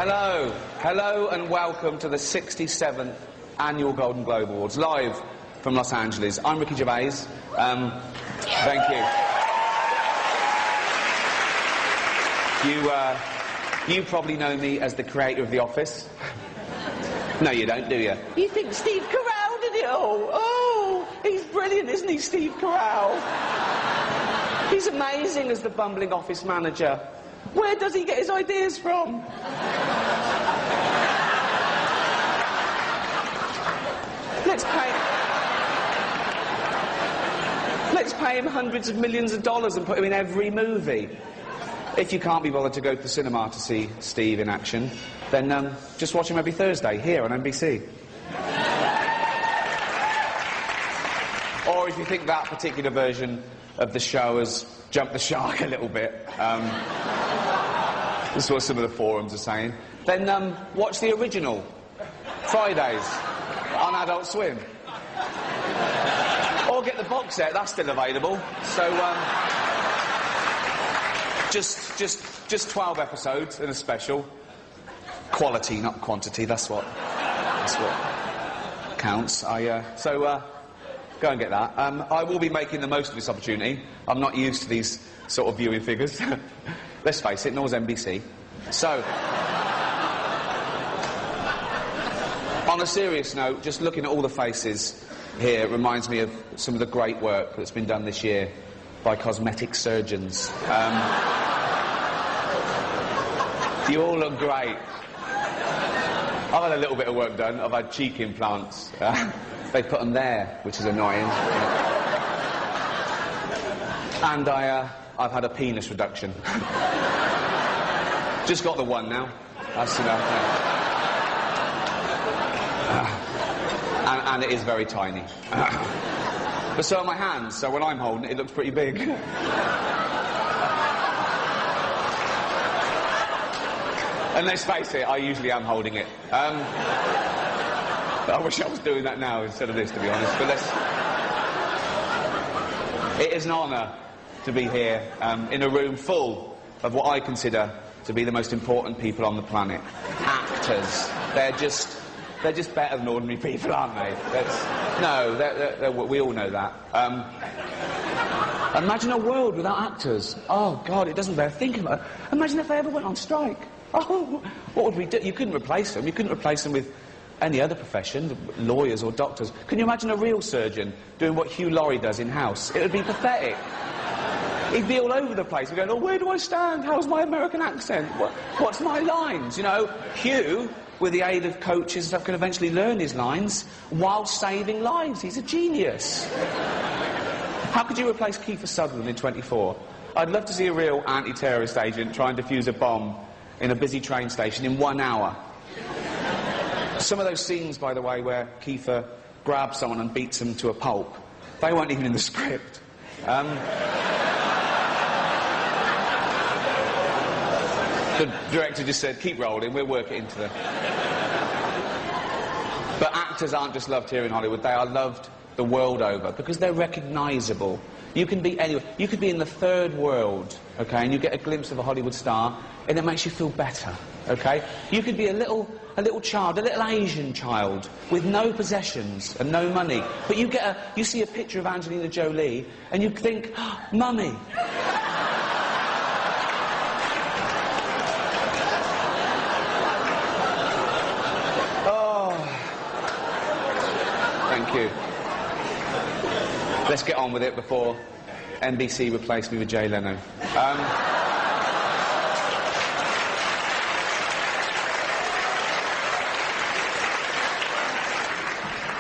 Hello and welcome to the 67th Annual Golden Globe Awards, live from Los Angeles. I'm Ricky Gervais. Thank you. You probably know me as the creator of The Office. No, you don't, do you? You think Steve Carell did it all? Oh, he's brilliant, isn't he, Steve Carell? He's amazing as the bumbling office manager. Where does he get his ideas from? Let's pay him hundreds of millions of dollars and put him in every movie. If you can't be bothered to go to the cinema to see Steve in action, then just watch him every Thursday here on NBC. Or if you think that particular version of the show has jumped the shark a little bit, this is what some of the forums are saying, then watch the original, Fridays, on Adult Swim. Or get the box set, that's still available. So, just 12 episodes in a special. Quality, not quantity, that's what counts. So go and get that. I will be making the most of this opportunity. I'm not used to these sort of viewing figures. Let's face it, nor is NBC. So, on a serious note, just looking at all the faces here reminds me of some of the great work that's been done this year by cosmetic surgeons. You all look great. I've had a little bit of work done. I've had cheek implants. They put them there, which is annoying. And I've had a penis reduction. Just got the one now. That's enough. And it is very tiny. But so are my hands, so when I'm holding it, it looks pretty big. And let's face it, I usually am holding it. I wish I was doing that now instead of this, to be honest. But it is an honour to be here in a room full of what I consider to be the most important people on the planet. Actors. They're just better than ordinary people, aren't they? We all know that. Imagine a world without actors. Oh, God, it doesn't bear thinking about it. Imagine if they ever went on strike. Oh, what would we do? You couldn't replace them. You couldn't replace them with any other profession, lawyers or doctors. Can you imagine a real surgeon doing what Hugh Laurie does in-house? It would be pathetic. He'd be all over the place. We're going, oh, where do I stand? How's my American accent? What's my lines? You know, Hugh, with the aid of coaches and stuff, can eventually learn his lines while saving lives. He's a genius. How could you replace Kiefer Sutherland in 24? I'd love to see a real anti-terrorist agent try and defuse a bomb in a busy train station in 1 hour. Some of those scenes, by the way, where Kiefer grabs someone and beats them to a pulp, they weren't even in the script. The director just said, keep rolling, we'll work it into the... But actors aren't just loved here in Hollywood, they are loved the world over, because they're recognisable. You can be anywhere. You could be in the third world, okay, and you get a glimpse of a Hollywood star, and it makes you feel better, okay? You could be a little child, a little Asian child, with no possessions and no money, but you see a picture of Angelina Jolie, and you think, oh, Mummy. Thank you. Let's get on with it before NBC replaced me with Jay Leno.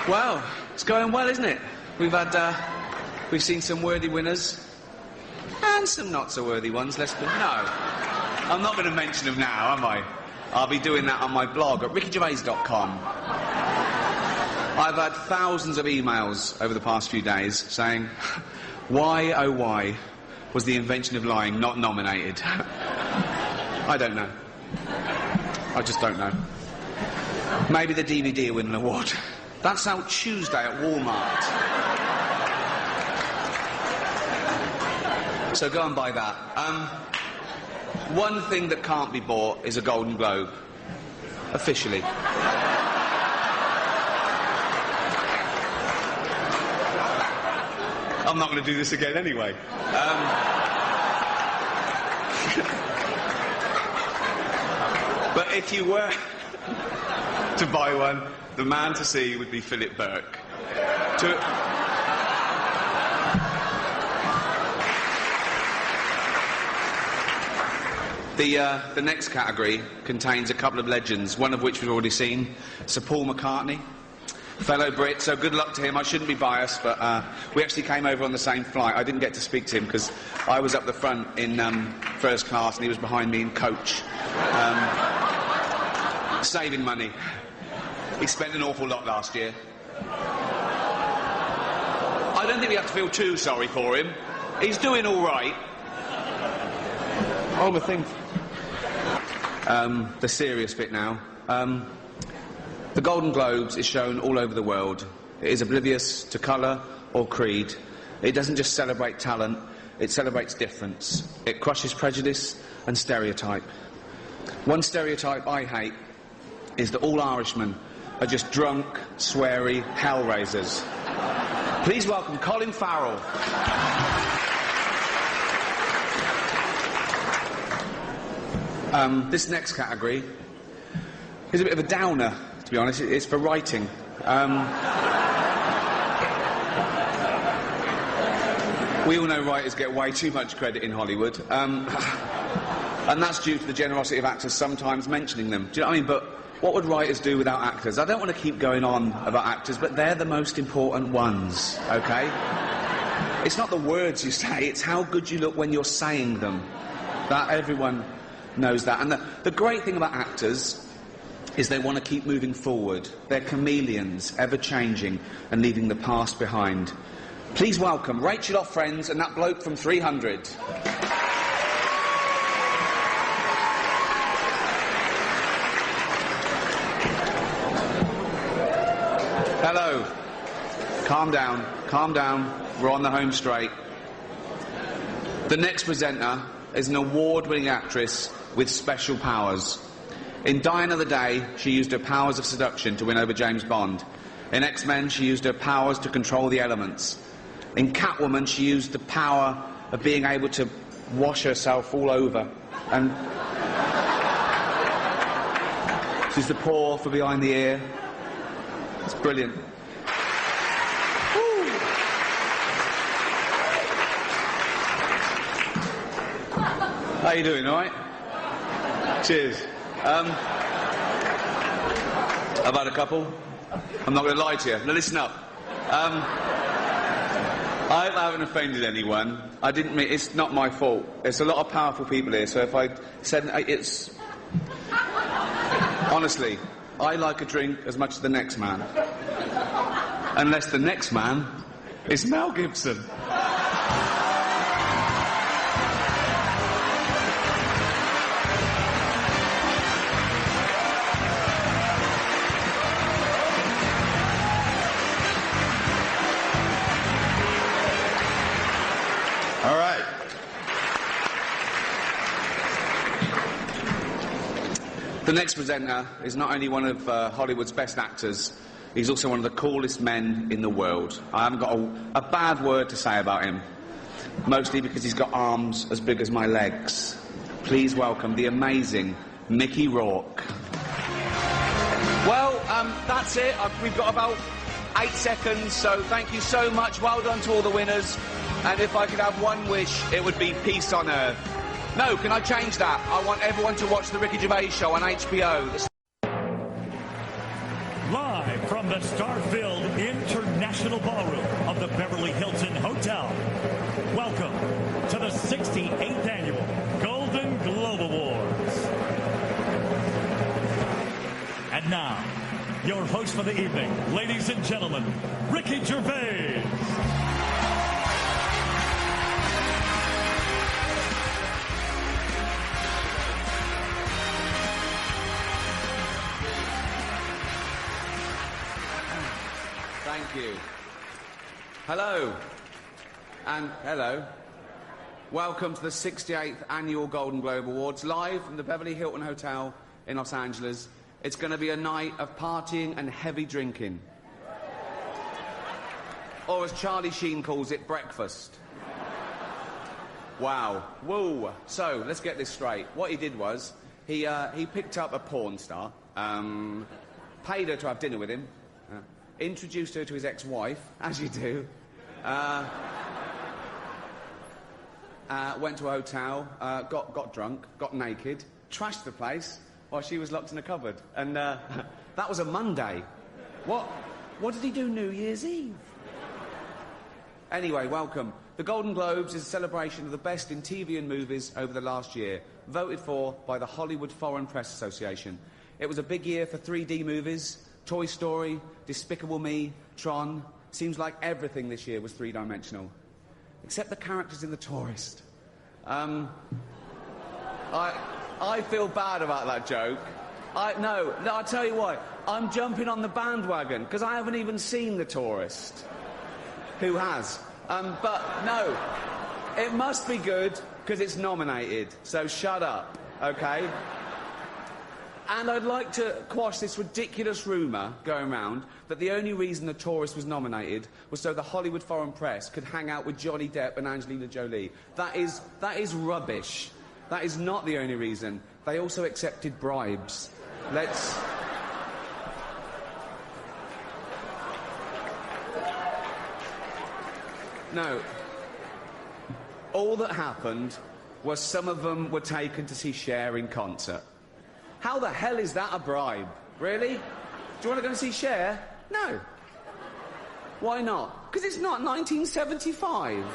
Well, it's going well, isn't it? We've seen some worthy winners and some not so worthy ones. No, I'm not going to mention them now, am I? I'll be doing that on my blog at rickygervais.com. I've had thousands of emails over the past few days saying, why, oh why, was The Invention of Lying not nominated? I don't know. I just don't know. Maybe the DVD will win an award. That's out Tuesday at Walmart. So go and buy that. One thing that can't be bought is a Golden Globe. Officially. I'm not going to do this again anyway. But if you were to buy one, the man to see would be Philip Burke. The next category contains a couple of legends, one of which we've already seen, Sir Paul McCartney, fellow Brit, so good luck to him. I shouldn't be biased, but we actually came over on the same flight. I didn't get to speak to him because I was up the front in first class and he was behind me in coach. Saving money. He spent an awful lot last year. I don't think we have to feel too sorry for him. He's doing all right. Oh, the thing. The serious bit now. The Golden Globes is shown all over the world. It is oblivious to colour or creed. It doesn't just celebrate talent, it celebrates difference. It crushes prejudice and stereotype. One stereotype I hate is that all Irishmen are just drunk, sweary hellraisers. Please welcome Colin Farrell. This next category is a bit of a downer, to be honest. It's for writing. We all know writers get way too much credit in Hollywood. And that's due to the generosity of actors sometimes mentioning them. Do you know what I mean? But what would writers do without actors? I don't want to keep going on about actors, but they're the most important ones, OK? It's not the words you say, it's how good you look when you're saying them. That everyone knows that. And the great thing about actors is they want to keep moving forward. They're chameleons, ever-changing and leaving the past behind. Please welcome Rachel off Friends and that bloke from 300. Hello. Calm down, calm down. We're on the home straight. The next presenter is an award-winning actress with special powers. In Die Another Day, she used her powers of seduction to win over James Bond. In X-Men, she used her powers to control the elements. In Catwoman, she used the power of being able to wash herself all over. And she's the paw for behind the ear. It's brilliant. Woo. How you doing, all right? Cheers. I've had a couple. I'm not going to lie to you. Now listen up. I hope I haven't offended anyone. I didn't mean... It's not my fault. There's a lot of powerful people here, so if I said... It's... Honestly, I like a drink as much as the next man. Unless the next man is Mel Gibson. All right. The next presenter is not only one of Hollywood's best actors, he's also one of the coolest men in the world. I haven't got a bad word to say about him, mostly because he's got arms as big as my legs. Please welcome the amazing Mickey Rourke. Well, that's it. We've got about 8 seconds, so thank you so much. Well done to all the winners. And if I could have one wish, it would be peace on earth. No, can I change that? I want everyone to watch the Ricky Gervais show on HBO. Live from the star-filled International Ballroom of the Beverly Hilton Hotel. Welcome to the 68th Annual Golden Globe Awards. And now, your host for the evening, ladies and gentlemen, Ricky Gervais. Thank you. Hello. And hello. Welcome to the 68th Annual Golden Globe Awards, live from the Beverly Hilton Hotel in Los Angeles. It's going to be a night of partying and heavy drinking. Or as Charlie Sheen calls it, breakfast. Wow. Whoa. So, let's get this straight. What he did was, he picked up a porn star, paid her to have dinner with him, introduced her to his ex-wife, as you do, went to a hotel, got drunk, got naked, trashed the place while she was locked in a cupboard. And that was a Monday. What did he do New Year's Eve? Anyway, welcome. The Golden Globes is a celebration of the best in TV and movies over the last year, voted for by the Hollywood Foreign Press Association. It was a big year for 3D movies, Toy Story, Despicable Me, Tron. Seems like everything this year was three-dimensional. Except the characters in The Tourist. I feel bad about that joke. No, I'll tell you why. I'm jumping on the bandwagon, because I haven't even seen The Tourist. Who has? But no, it must be good, because it's nominated. So shut up, okay? And I'd like to quash this ridiculous rumour going round that the only reason The Tourist was nominated was so the Hollywood Foreign Press could hang out with Johnny Depp and Angelina Jolie. That is rubbish. That is not the only reason. They also accepted bribes. Let's... No. All that happened was some of them were taken to see Cher in concert. How the hell is that a bribe? Really? Do you want to go and see Cher? No. Why not? Because it's not 1975.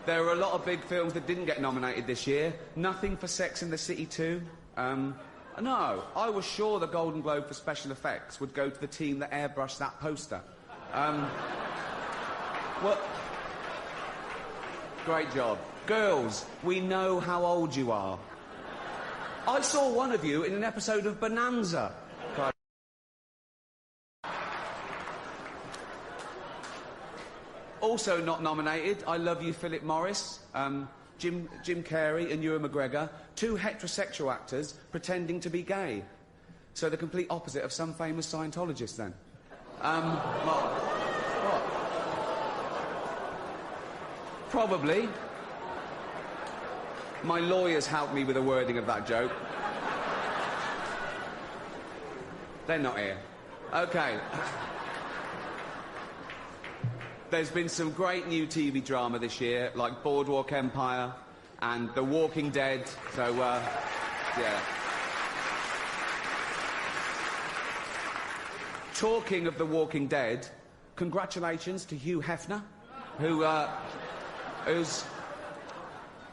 There were a lot of big films that didn't get nominated this year. Nothing for Sex and the City 2. No, I was sure the Golden Globe for special effects would go to the team that airbrushed that poster. Well, great job. Girls, we know how old you are. I saw one of you in an episode of Bonanza. God. Also not nominated, I Love You, Philip Morris, Jim Carrey and Ewan McGregor, two heterosexual actors pretending to be gay. So the complete opposite of some famous Scientologists, then. What? Probably. My lawyers helped me with the wording of that joke. They're not here. Okay. There's been some great new TV drama this year, like Boardwalk Empire and The Walking Dead, so, yeah. Talking of The Walking Dead, congratulations to Hugh Hefner, who's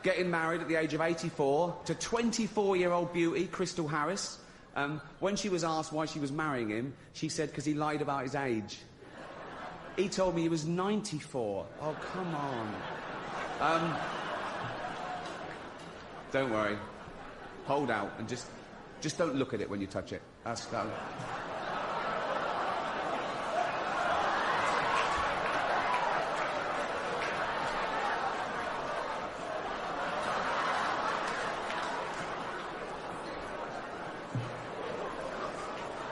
getting married at the age of 84 to 24-year-old beauty Crystal Harris. When she was asked why she was marrying him, she said because he lied about his age. He told me he was 94. Oh, come on. Don't worry. Hold out and just don't look at it when you touch it. That's...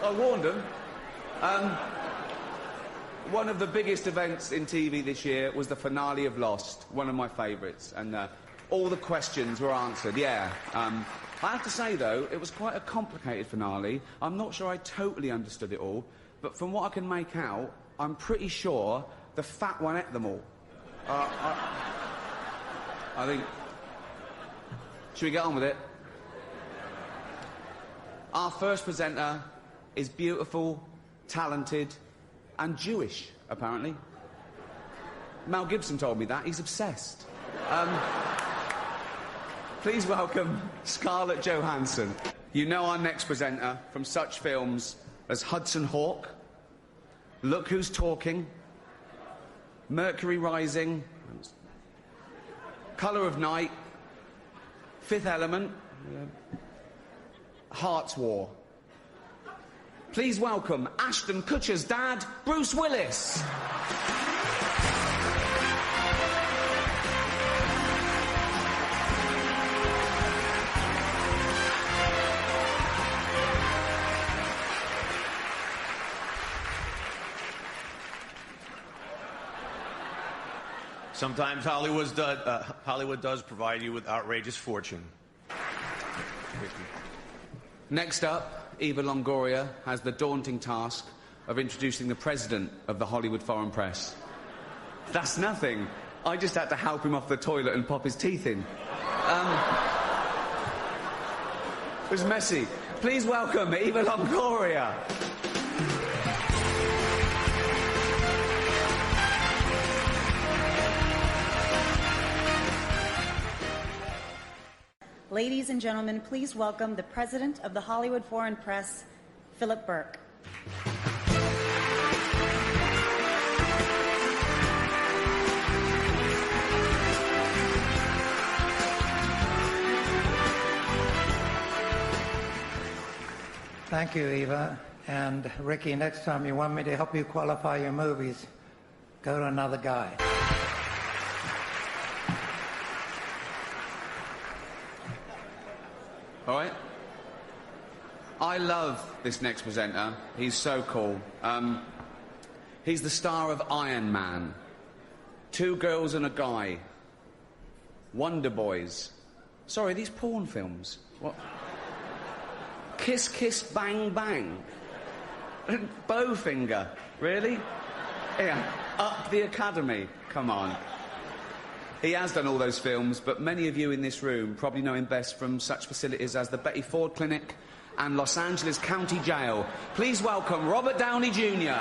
I warned them. One of the biggest events in TV this year was the finale of Lost, one of my favourites, and all the questions were answered, yeah. I have to say, though, it was quite a complicated finale. I'm not sure I totally understood it all, but from what I can make out, I'm pretty sure the fat one ate them all. I think... Should we get on with it? Our first presenter is beautiful, talented, and Jewish, apparently. Mel Gibson told me that. He's obsessed. Please welcome Scarlett Johansson. You know our next presenter from such films as Hudson Hawk, Look Who's Talking, Mercury Rising, Colour of Night, Fifth Element, Heart's War. Please welcome Ashton Kutcher's dad, Bruce Willis. Sometimes Hollywood does provide you with outrageous fortune. Next up, Eva Longoria has the daunting task of introducing the president of the Hollywood Foreign Press. That's nothing. I just had to help him off the toilet and pop his teeth in. It was messy. Please welcome Eva Longoria. Ladies and gentlemen, please welcome the president of the Hollywood Foreign Press, Philip Burke. Thank you, Eva. And Ricky, next time you want me to help you qualify your movies, go to another guy. All right? I love this next presenter. He's so cool. He's the star of Iron Man, Two Girls and a Guy, Wonder Boys. Sorry, these porn films. What? Kiss, Kiss, Bang, Bang. Bowfinger. Really? Yeah. Up the Academy. Come on. He has done all those films, but many of you in this room probably know him best from such facilities as the Betty Ford Clinic and Los Angeles County Jail. Please welcome Robert Downey Jr.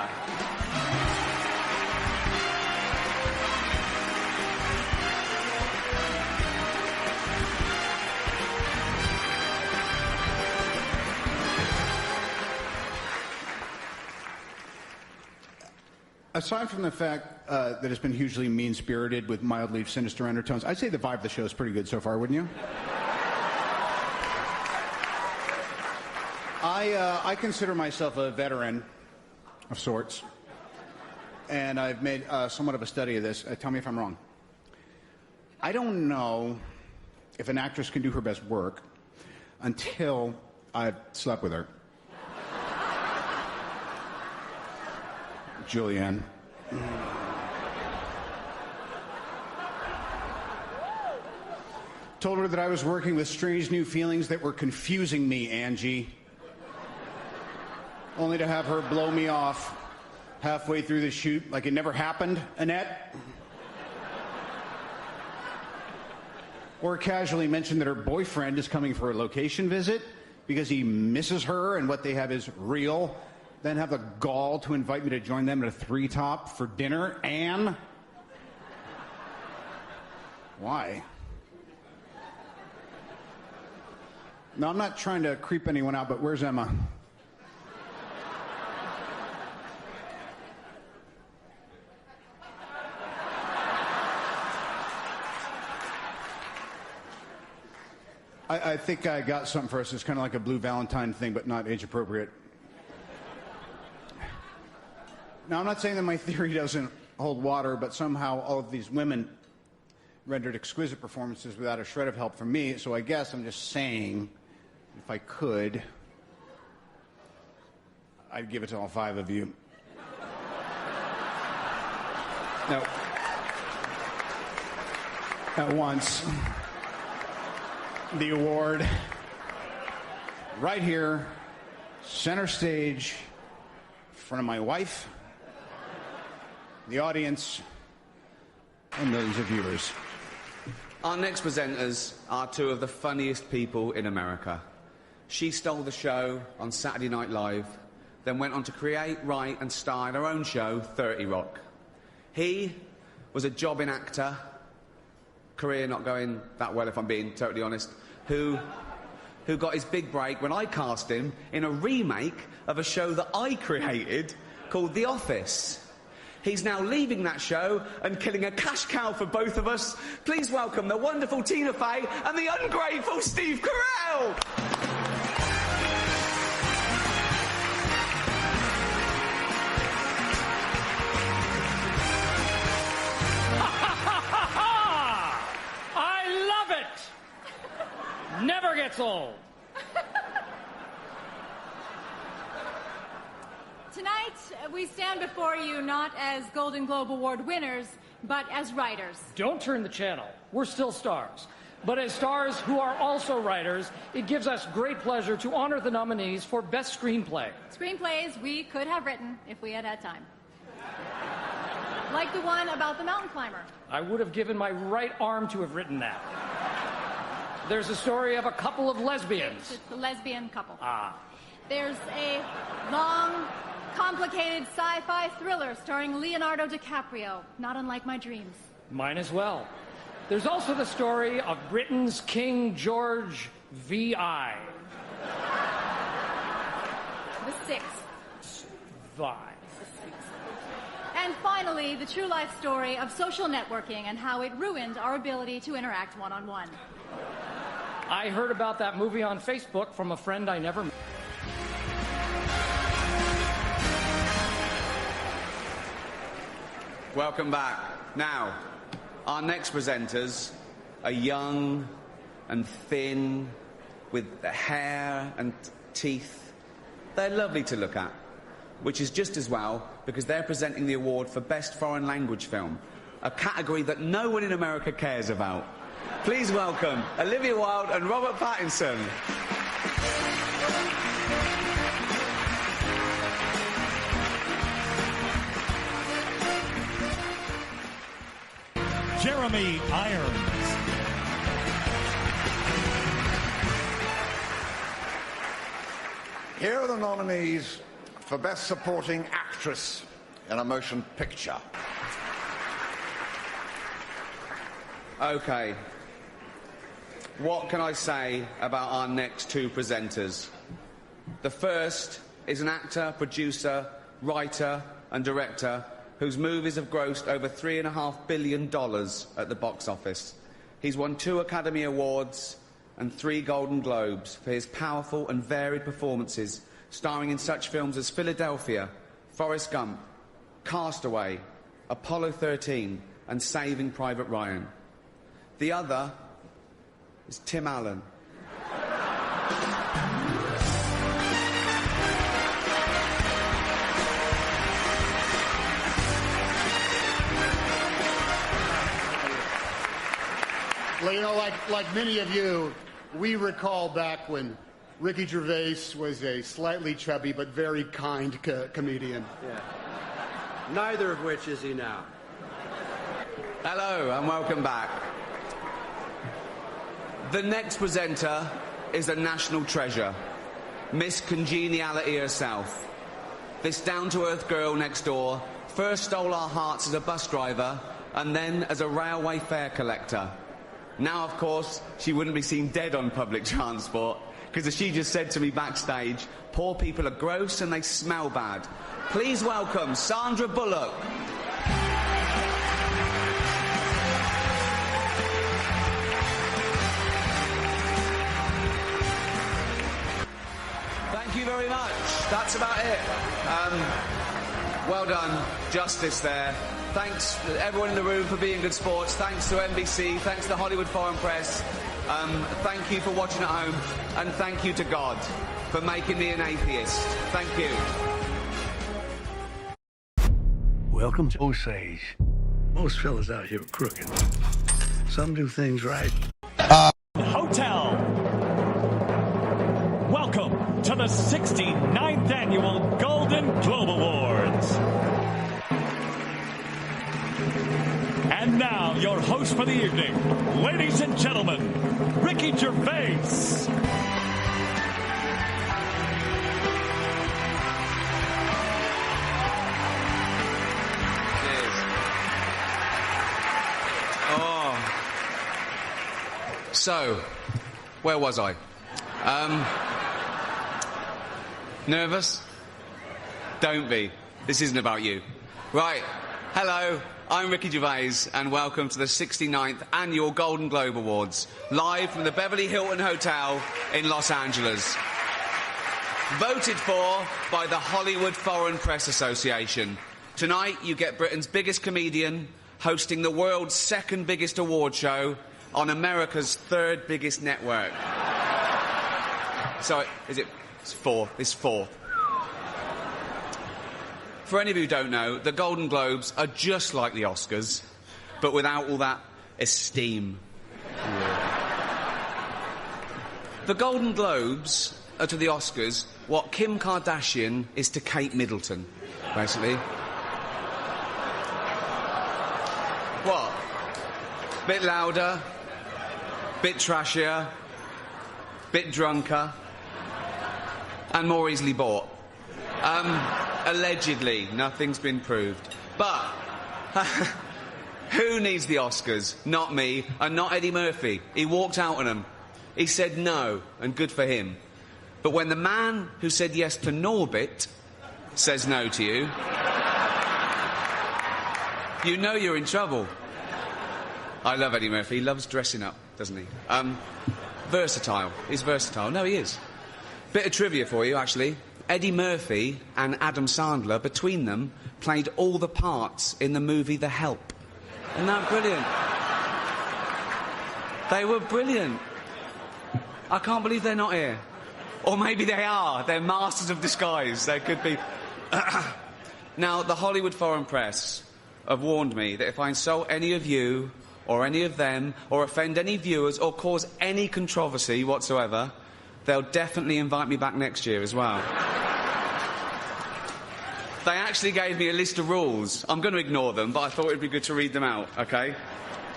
Aside from the fact that it's been hugely mean-spirited with mildly sinister undertones, I'd say the vibe of the show is pretty good so far, wouldn't you? I consider myself a veteran of sorts, and I've made somewhat of a study of this. Tell me if I'm wrong. I don't know if an actress can do her best work until I've slept with her. Julianne. Told her that I was working with strange new feelings that were confusing me, Angie. Only to have her blow me off halfway through the shoot like it never happened, Annette. Or casually mention that her boyfriend is coming for a location visit because he misses her and what they have is real. Then have the gall to invite me to join them at a 3-top for dinner. Anne? Why? No, I'm not trying to creep anyone out, but where's Emma? I think I got something for us. It's kind of like a Blue Valentine thing, but not age appropriate. Now, I'm not saying that my theory doesn't hold water, but somehow all of these women rendered exquisite performances without a shred of help from me, so I guess I'm just saying, if I could, I'd give it to all 5 of you. No. At once. The award. Right here, center stage, in front of my wife, the audience, and millions of viewers. Our next presenters are 2 of the funniest people in America. She stole the show on Saturday Night Live, then went on to create, write, and star in her own show, 30 Rock. He was a jobbing actor, career not going that well if I'm being totally honest, who got his big break when I cast him in a remake of a show that I created called The Office. He's now leaving that show and killing a cash cow for both of us. Please welcome the wonderful Tina Fey and the ungrateful Steve Carell. I love it. Never gets old. Tonight, we stand before you not as Golden Globe Award winners, but as writers. Don't turn the channel. We're still stars. But as stars who are also writers, it gives us great pleasure to honor the nominees for Best Screenplay. Screenplays we could have written if we had had time. Like the one about the mountain climber. I would have given my right arm to have written that. There's a story of a couple of lesbians. It's a lesbian couple. Ah. There's a long, complicated sci-fi thriller starring Leonardo DiCaprio, not unlike my dreams. Mine as well. There's also the story of Britain's King George V.I. The Sixth. Vi. And finally, the true life story of social networking and how it ruined our ability to interact one-on-one. I heard about that movie on Facebook from a friend I never met. Welcome back. Now, our next presenters are young and thin, with hair and teeth. They're lovely to look at, which is just as well because they're presenting the award for Best Foreign Language Film, a category that no one in America cares about. Please welcome Olivia Wilde and Robert Pattinson. Jeremy Irons. Here are the nominees for Best Supporting Actress in a Motion Picture. OK. What can I say about our next two presenters? The first is an actor, producer, writer and director whose movies have grossed over $3.5 billion at the box office. He's won 2 Academy Awards and 3 Golden Globes for his powerful and varied performances, starring in such films as Philadelphia, Forrest Gump, Castaway, Apollo 13 and Saving Private Ryan. The other is Tim Allen. Well, you know, like many of you, we recall back when Ricky Gervais was a slightly chubby but very kind comedian. Yeah. Neither of which is he now. Hello and welcome back. The next presenter is a national treasure, Miss Congeniality herself. This down-to-earth girl next door first stole our hearts as a bus driver and then as a railway fare collector. Now, of course, she wouldn't be seen dead on public transport, because as she just said to me backstage, poor people are gross and they smell bad. Please welcome Sandra Bullock. Thank you very much. That's about it. Well done. Justice there. Thanks to everyone in the room for being good sports. Thanks to NBC. Thanks to the Hollywood Foreign Press. Thank you for watching at home. And thank you to God for making me an atheist. Thank you. Welcome to Osage. Most fellas out here are crooked. Some do things right. Hotel. Welcome to the 69th Annual Golden Globe Awards. And now, your host for the evening, ladies and gentlemen, Ricky Gervais. Cheers. Oh. So, where was I? Nervous? Don't be. This isn't about you. Right. Hello. I'm Ricky Gervais, and welcome to the 69th Annual Golden Globe Awards, live from the Beverly Hilton Hotel in Los Angeles. Voted for by the Hollywood Foreign Press Association. Tonight, you get Britain's biggest comedian hosting the world's second biggest award show on America's third biggest network. So, it's four. It's four. For any of you who don't know, the Golden Globes are just like the Oscars. but without all that esteem. The Golden Globes are to the Oscars what Kim Kardashian is to Kate Middleton, basically. What? Bit louder, bit trashier, bit drunker, and more easily bought. Allegedly, nothing's been proved. But who needs the Oscars? Not me, and not Eddie Murphy. He walked out on them. He said no, and good for him. But when the man who said yes to Norbit says no to you, you know you're in trouble. I love Eddie Murphy. He loves dressing up, doesn't he? Versatile. He's versatile. No, he is. Bit of trivia for you, actually. Eddie Murphy and Adam Sandler, between them, played all the parts in the movie The Help. Isn't that brilliant? They were brilliant. I can't believe they're not here. Or maybe they are. They're masters of disguise. They could be. Now, the Hollywood Foreign Press have warned me that if I insult any of you, or any of them, or offend any viewers, or cause any controversy whatsoever, they'll definitely invite me back next year as well. They actually gave me a list of rules. I'm going to ignore them, but I thought it'd be good to read them out, OK?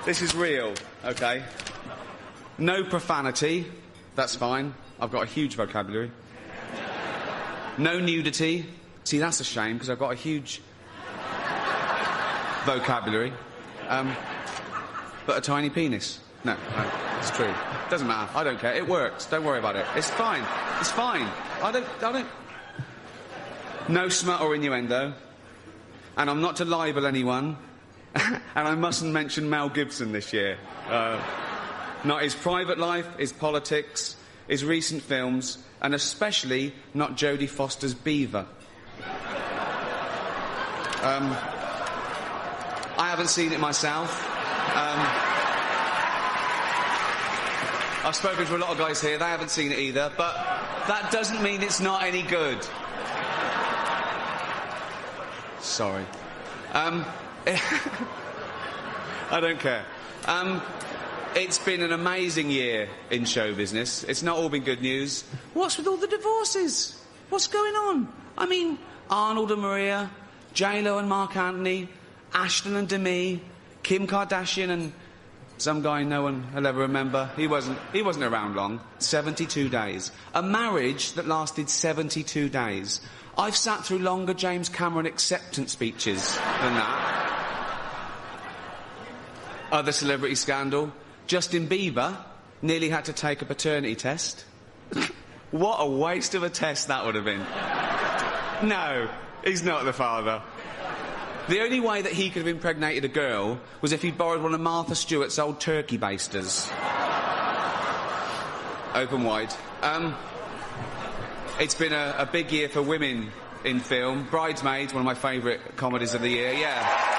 This is real, OK? No profanity. That's fine. I've got a huge vocabulary. No nudity. See, that's a shame, because I've got a huge vocabulary. But a tiny penis. No, it's true. Doesn't matter. I don't care. It works. Don't worry about it. It's fine. It's fine. I don't... No smut or innuendo. And I'm not to libel anyone. And I mustn't mention Mel Gibson this year. Not his private life, his politics, his recent films, and especially not Jodie Foster's Beaver. I haven't seen it myself. I've spoken to a lot of guys here, they haven't seen it either, but that doesn't mean it's not any good. Sorry. I don't care. It's been an amazing year in show business. It's not all been good news. What's with all the divorces? What's going on? I mean, Arnold and Maria, J-Lo and Mark Anthony, Ashton and Demi, Kim Kardashian and some guy no one will ever remember. He wasn't around long. 72 days. A marriage that lasted 72 days. I've sat through longer James Cameron acceptance speeches than that. Other celebrity scandal. Justin Bieber nearly had to take a paternity test. What a waste of a test that would have been. No, he's not the father. The only way that he could have impregnated a girl was if he'd borrowed one of Martha Stewart's old turkey basters. Open wide. It's been a big year for women in film. Bridesmaids, one of my favourite comedies of the year, yeah.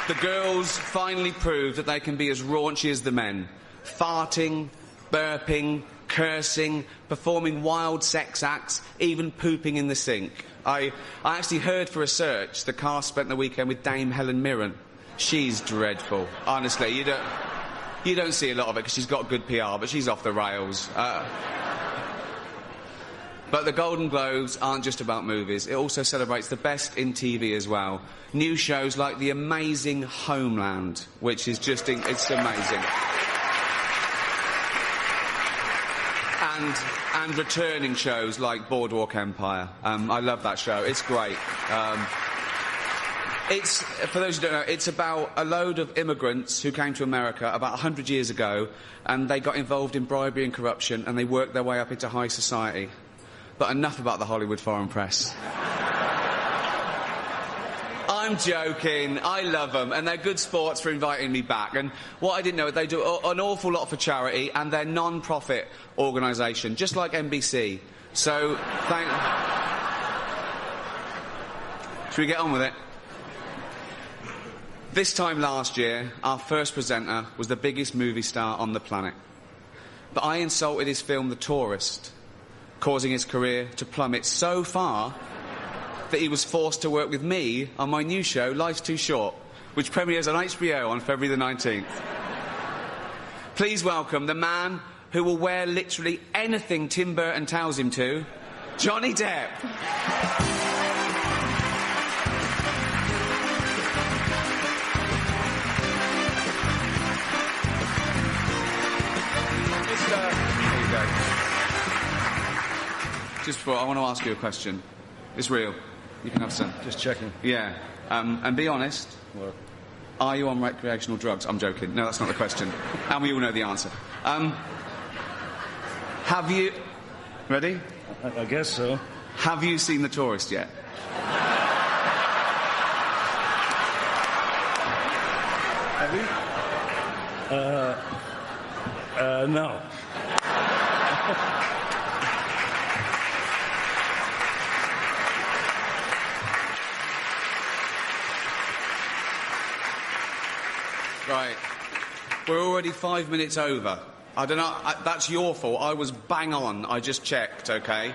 The girls finally proved that they can be as raunchy as the men. Farting, burping, cursing, performing wild sex acts, even pooping in the sink. I actually heard for research the cast spent the weekend with Dame Helen Mirren. She's dreadful. Honestly, you don't see a lot of it because she's got good PR, but she's off the rails. But the Golden Globes aren't just about movies. It also celebrates the best in TV as well. New shows like The Amazing Homeland, which is just... it's amazing. And returning shows like Boardwalk Empire. I love that show. It's great. It's, for those who don't know, it's about a load of immigrants who came to America about 100 years ago, and they got involved in bribery and corruption, and they worked their way up into high society. But enough about the Hollywood Foreign Press. I'm joking. I love them, and they're good sports for inviting me back. And what I didn't know, they do an awful lot for charity, and they're non-profit organisation, just like NBC. So, Should we get on with it? This time last year, our first presenter was the biggest movie star on the planet. But I insulted his film The Tourist, causing his career to plummet so far that he was forced to work with me on my new show, Life's Too Short, which premieres on HBO on February the 19th. Please welcome the man who will wear literally anything Tim Burton tells him to, Johnny Depp. Just before, I want to ask you a question. It's real. You can have some. Just checking. Yeah. And be honest. What? Are you on recreational drugs? I'm joking. No, that's not the question. And we all know the answer. Have you... Ready? I guess so. Have you seen The Tourist yet? Have you? No. Right. We're already 5 minutes over. I don't know, that's your fault. I was bang on. I just checked, OK?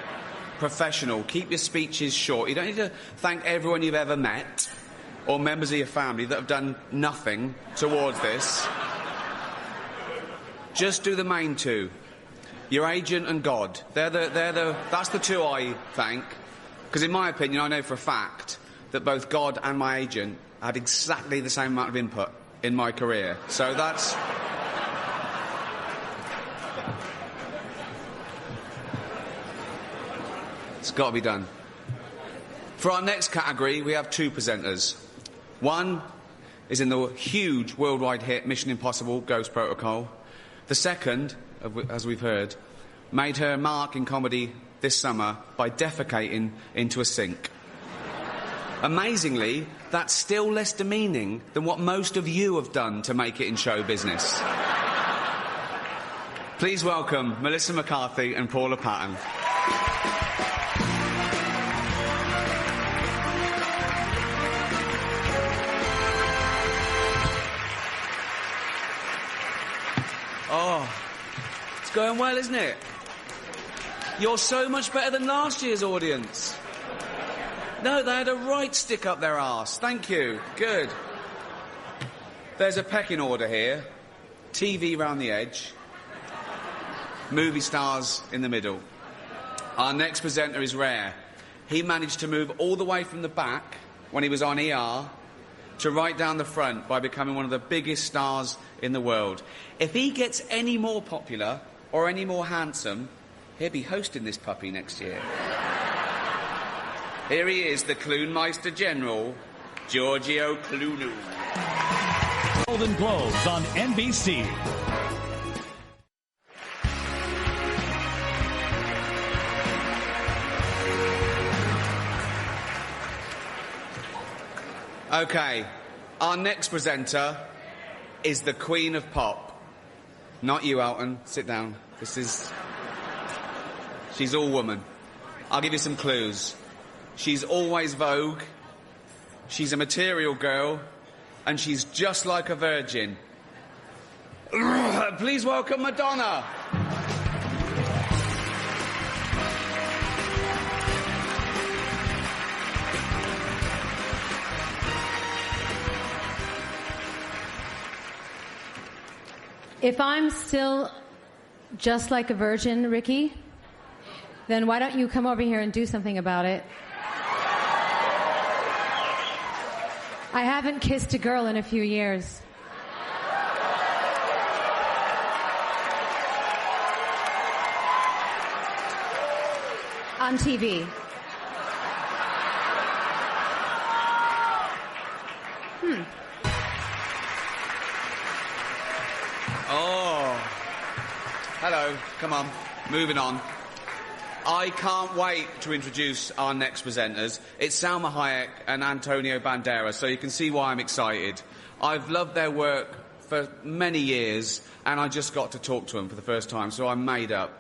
Professional. Keep your speeches short. You don't need to thank everyone you've ever met or members of your family that have done nothing towards this. Just do the main two. Your agent and God. That's the two I thank. Because in my opinion, I know for a fact that both God and my agent had exactly the same amount of input in my career. So that's... It's got to be done. For our next category, we have two presenters. One is in the huge worldwide hit Mission Impossible Ghost Protocol. The second, as we've heard, made her mark in comedy this summer by defecating into a sink. Amazingly, that's still less demeaning than what most of you have done to make it in show business. Please welcome Melissa McCarthy and Paula Patton. Oh, it's going well, isn't it? You're so much better than last year's audience. No, they had a right stick up their arse. Thank you. Good. There's a pecking order here. TV round the edge. Movie stars in the middle. Our next presenter is rare. He managed to move all the way from the back when he was on ER to right down the front by becoming one of the biggest stars in the world. If he gets any more popular or any more handsome, he'll be hosting this puppy next year. Here he is, the Clunemeister General, Giorgio Clunu. Golden Globes on NBC. OK, our next presenter is the Queen of Pop. Not you, Alton. Sit down. She's all woman. I'll give you some clues. She's always Vogue, she's a material girl, and she's just like a virgin. Please welcome Madonna. If I'm still just like a virgin, Ricky, then why don't you come over here and do something about it? I haven't kissed a girl in a few years. On TV. Oh. Hello. Come on. Moving on. I can't wait to introduce our next presenters. It's Salma Hayek and Antonio Banderas, so you can see why I'm excited. I've loved their work for many years, and I just got to talk to them for the first time, so I'm made up.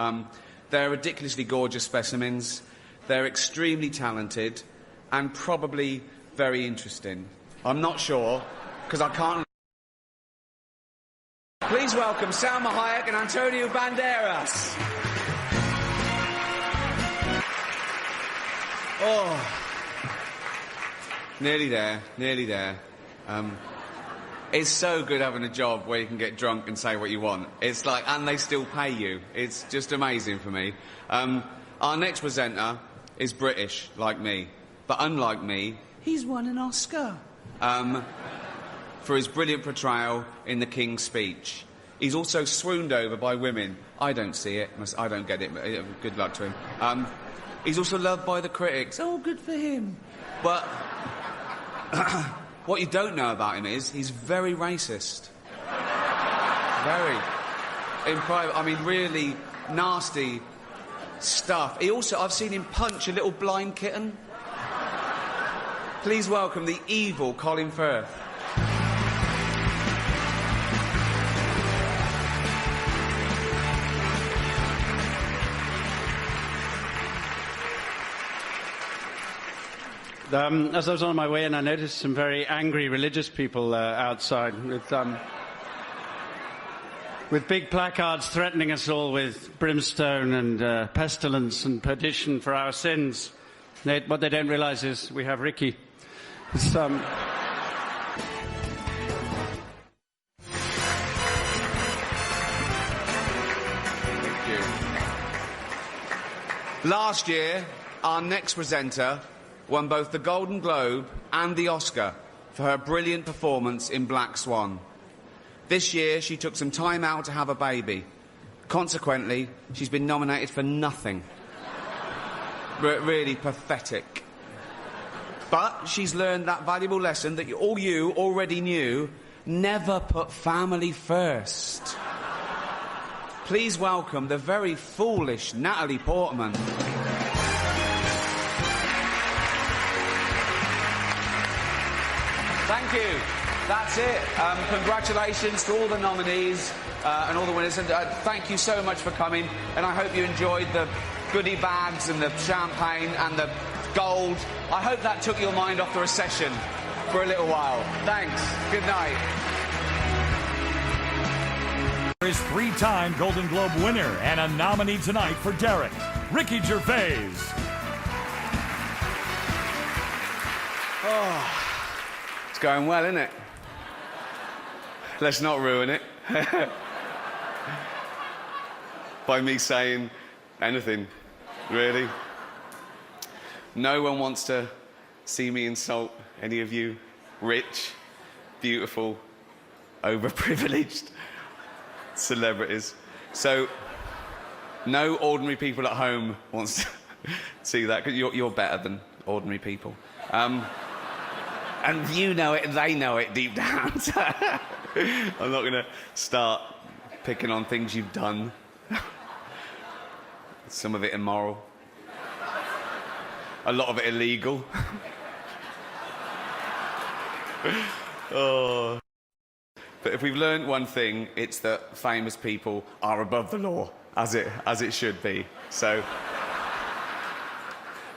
They're ridiculously gorgeous specimens. They're extremely talented and probably very interesting. I'm not sure, because I can't... Please welcome Salma Hayek and Antonio Banderas. Oh, Nearly there, nearly there. It's so good having a job where you can get drunk and say what you want. It's like, and they still pay you. It's just amazing for me. Our next presenter is British, like me. But unlike me, he's won an Oscar. For his brilliant portrayal in The King's Speech. He's also swooned over by women. I don't see it. I don't get it. Good luck to him. He's also loved by the critics. Oh, good for him. But what you don't know about him is he's very racist. Very. In private, I mean, really nasty stuff. He also, I've seen him punch a little blind kitten. Please welcome the evil Colin Firth. As I was on my way in, I noticed some very angry religious people outside with big placards threatening us all with brimstone and pestilence and perdition for our sins. What they don't realise is we have Ricky. It's, Thank you. Last year, our next presenter won both the Golden Globe and the Oscar for her brilliant performance in Black Swan. This year, she took some time out to have a baby. Consequently, she's been nominated for nothing. Really pathetic. But she's learned that valuable lesson that you already knew: never put family first. Please welcome the very foolish Natalie Portman. Thank you. That's it. Congratulations to all the nominees and all the winners. And thank you so much for coming. And I hope you enjoyed the goodie bags and the champagne and the gold. I hope that took your mind off the recession for a little while. Thanks. Good night. Is three-time Golden Globe winner and a nominee tonight for Derek, Ricky Gervais. Oh. It's going well, isn't it? Let's not ruin it. By me saying anything, really. No one wants to see me insult any of you rich, beautiful, overprivileged celebrities. So, no ordinary people at home wants to see that, because you're better than ordinary people. And you know it, and they know it deep down. I'm not going to start picking on things you've done. Some of it immoral. A lot of it illegal. Oh. But if we've learned one thing, it's that famous people are above the law, as it should be. So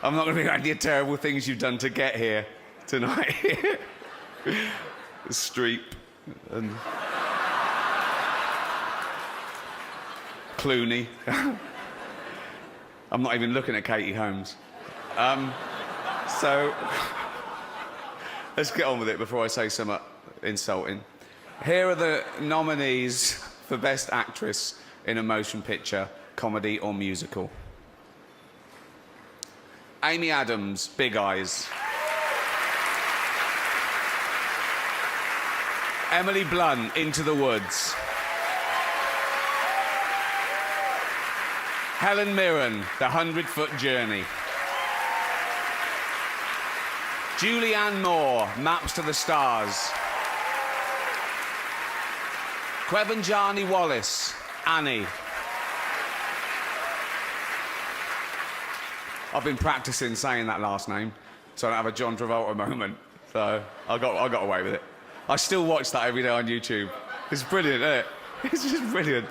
I'm not going to be like the terrible things you've done to get here tonight. Streep and Clooney. I'm not even looking at Katie Holmes. So let's get on with it before I say something insulting. Here are the nominees for Best Actress in a Motion Picture, Comedy or Musical. Amy Adams, Big Eyes. Emily Blunt, Into the Woods. Helen Mirren, The 100-Foot Journey. Julianne Moore, Maps to the Stars. Quevanjani Wallace, Annie. I've been practicing saying that last name so I don't have a John Travolta moment. So I got away with it. I still watch that every day on YouTube. It's brilliant, isn't it? It's just brilliant.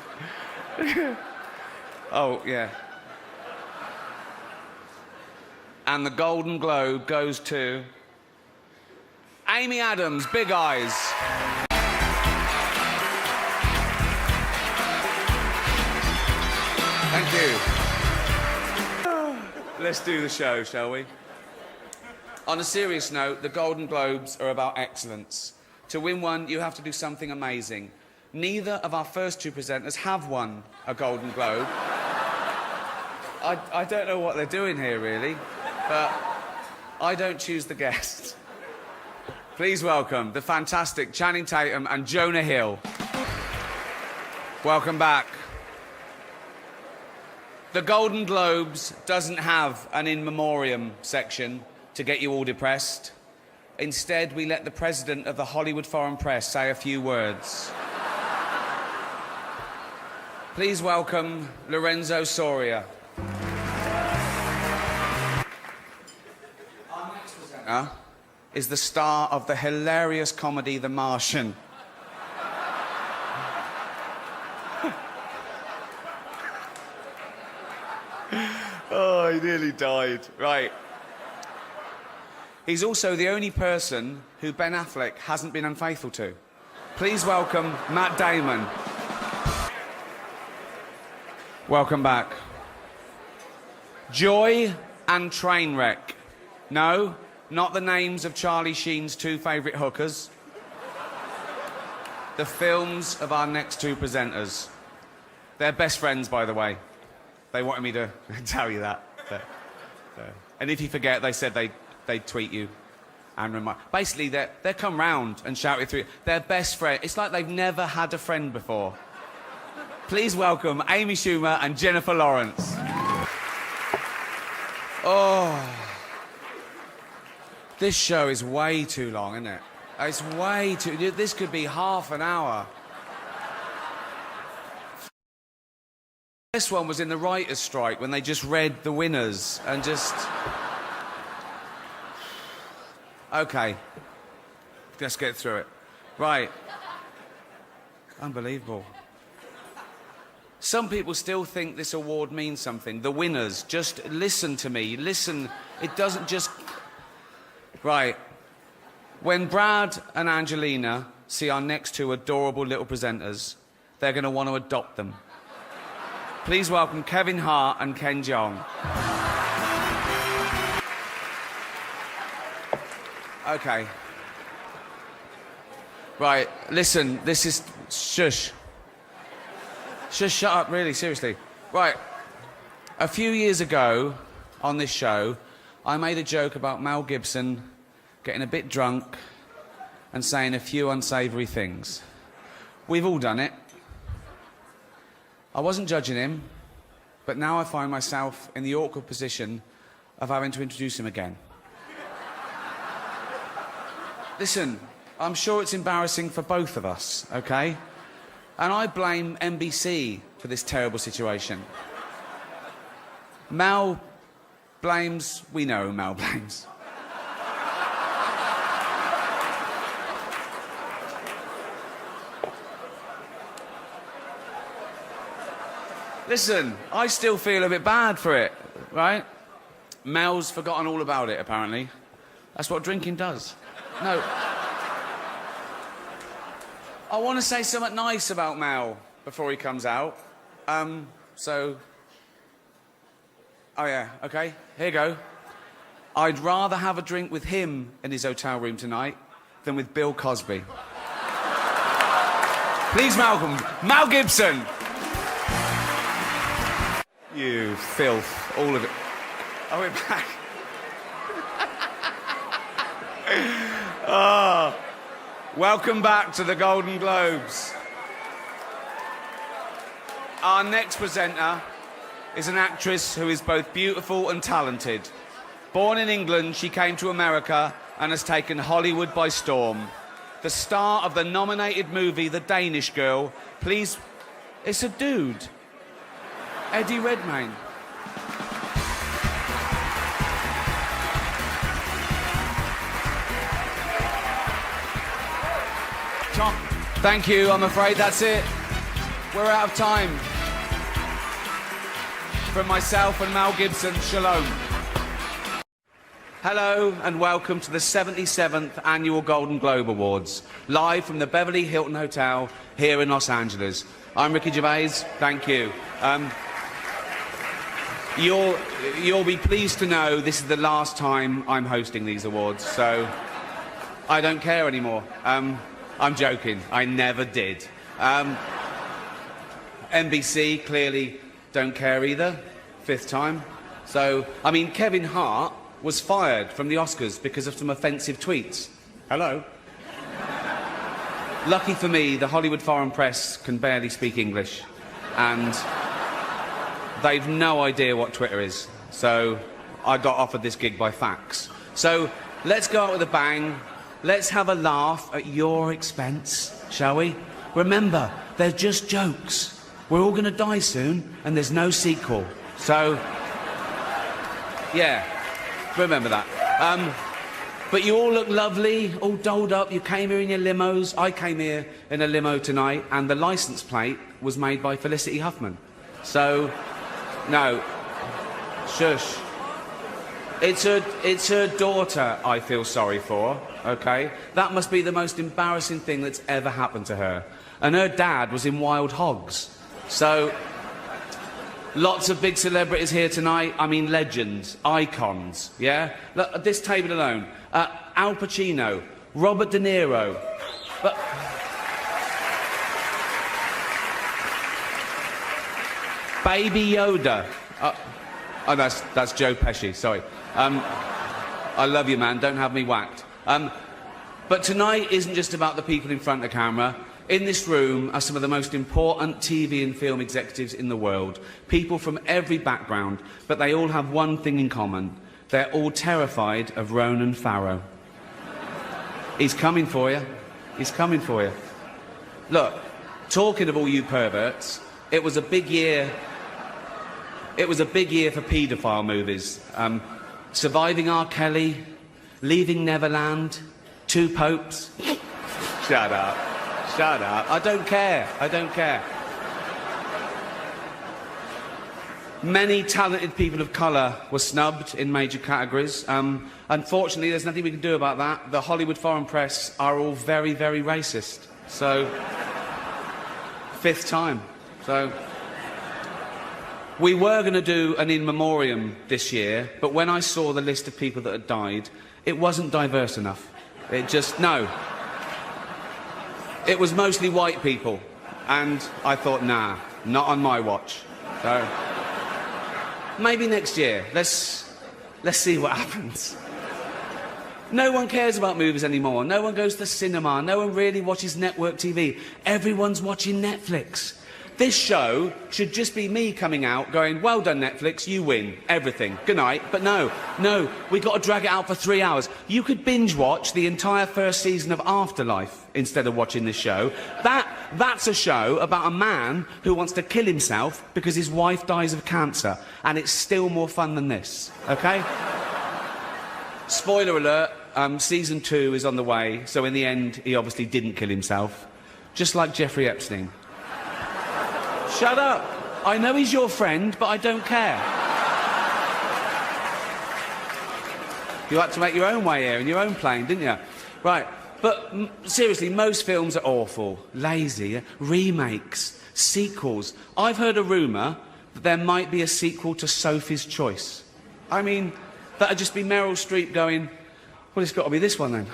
Oh, yeah. And the Golden Globe goes to Amy Adams, Big Eyes. Thank you. Let's do the show, shall we? On a serious note, the Golden Globes are about excellence. To win one, you have to do something amazing. Neither of our first two presenters have won a Golden Globe. I don't know what they're doing here, really, but I don't choose the guests. Please welcome the fantastic Channing Tatum and Jonah Hill. Welcome back. The Golden Globes doesn't have an in memoriam section to get you all depressed. Instead, we let the president of the Hollywood Foreign Press say a few words. Please welcome Lorenzo Soria. Our next presenter is the star of the hilarious comedy The Martian. Oh, he nearly died. Right. He's also the only person who Ben Affleck hasn't been unfaithful to. Please welcome Matt Damon. Welcome back. Joy and Trainwreck. No, not the names of Charlie Sheen's two favourite hookers. The films of our next two presenters. They're best friends, by the way. They wanted me to tell you that. And if you forget, they said they'd tweet you and remind. Basically, they come round and shout it through. They're best friends. It's like they've never had a friend before. Please welcome Amy Schumer and Jennifer Lawrence. Oh. This show is way too long, isn't it? It's way too... This could be half an hour. This one was in the writer's strike when they just read the winners and just... OK. Let's get through it. Right. Unbelievable. Some people still think this award means something. The winners. Just listen to me. Listen. It doesn't just... Right. When Brad and Angelina see our next two adorable little presenters, they're going to want to adopt them. Please welcome Kevin Hart and Ken Jeong. OK. Right, listen, this is... Shush. Shush, shut up, really, seriously. Right. A few years ago, on this show, I made a joke about Mel Gibson getting a bit drunk and saying a few unsavoury things. We've all done it. I wasn't judging him, but now I find myself in the awkward position of having to introduce him again. Listen, I'm sure it's embarrassing for both of us, OK? And I blame NBC for this terrible situation. Mel blames... We know who Mel blames. Listen, I still feel a bit bad for it, right? Mel's forgotten all about it, apparently. That's what drinking does. No. I want to say something nice about Mel before he comes out. Oh, yeah, OK. Here you go. I'd rather have a drink with him in his hotel room tonight than with Bill Cosby. Please welcome Mel Gibson. You filth, all of it. Oh, we're back. Oh, welcome back to the Golden Globes. Our next presenter is an actress who is both beautiful and talented. Born in England, she came to America and has taken Hollywood by storm. The star of the nominated movie The Danish Girl, please... It's a dude. Eddie Redmayne. Tom, thank you. I'm afraid that's it. We're out of time. From myself and Mel Gibson, shalom. Hello and welcome to the 77th Annual Golden Globe Awards, live from the Beverly Hilton Hotel here in Los Angeles. I'm Ricky Gervais. Thank you. You'll be pleased to know this is the last time I'm hosting these awards, so I don't care anymore. I'm joking. I never did. NBC clearly don't care either. 5th time. So, I mean, Kevin Hart was fired from the Oscars because of some offensive tweets. Hello? Lucky for me, the Hollywood Foreign Press can barely speak English, and they've no idea what Twitter is. So I got offered this gig by fax. So let's go out with a bang. Let's have a laugh at your expense, shall we? Remember, they're just jokes. We're all going to die soon, and there's no sequel. So, yeah, remember that. But you all look lovely, all dolled up. You came here in your limos. I came here in a limo tonight, and the licence plate was made by Felicity Huffman. So, no, shush. It's her daughter I feel sorry for, OK? That must be the most embarrassing thing that's ever happened to her. And her dad was in Wild Hogs. So, lots of big celebrities here tonight. I mean, legends, icons, yeah? Look, at this table alone, Al Pacino, Robert De Niro, but... Baby Yoda. Oh, that's Joe Pesci, sorry. I love you, man, don't have me whacked. But tonight isn't just about the people in front of the camera. In this room are some of the most important TV and film executives in the world. People from every background, but they all have one thing in common. They're all terrified of Ronan Farrow. He's coming for you. He's coming for you. Look, talking of all you perverts, it was a big year... It was a big year for paedophile movies. Surviving R. Kelly, Leaving Neverland, Two Popes. Shut up. Shut up. I don't care. I don't care. Many talented people of colour were snubbed in major categories. Unfortunately, there's nothing we can do about that. The Hollywood Foreign Press are all very, very racist. So, 5th time. So, we were going to do an in memoriam this year, but when I saw the list of people that had died, it wasn't diverse enough. It just, no. It was mostly white people, and I thought, nah, not on my watch. So, maybe next year. Let's see what happens. No one cares about movies anymore. No one goes to the cinema. No one really watches network TV. Everyone's watching Netflix. This show should just be me coming out going, well done, Netflix, you win everything. Good night. But no, we've got to drag it out for 3 hours. You could binge watch the entire first season of Afterlife instead of watching this show. That's a show about a man who wants to kill himself because his wife dies of cancer. And it's still more fun than this, OK? Spoiler alert, season 2 is on the way, so in the end, he obviously didn't kill himself. Just like Jeffrey Epstein. Shut up. I know he's your friend, but I don't care. You had to make your own way here in your own plane, didn't you? Right. But seriously, most films are awful. Lazy. Remakes. Sequels. I've heard a rumour that there might be a sequel to Sophie's Choice. I mean, that'd just be Meryl Streep going, well, it's got to be this one then.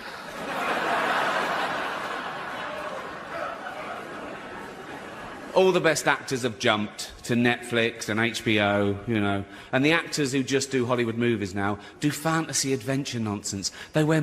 All the best actors have jumped to Netflix and HBO, you know. And the actors who just do Hollywood movies now do fantasy adventure nonsense. They wear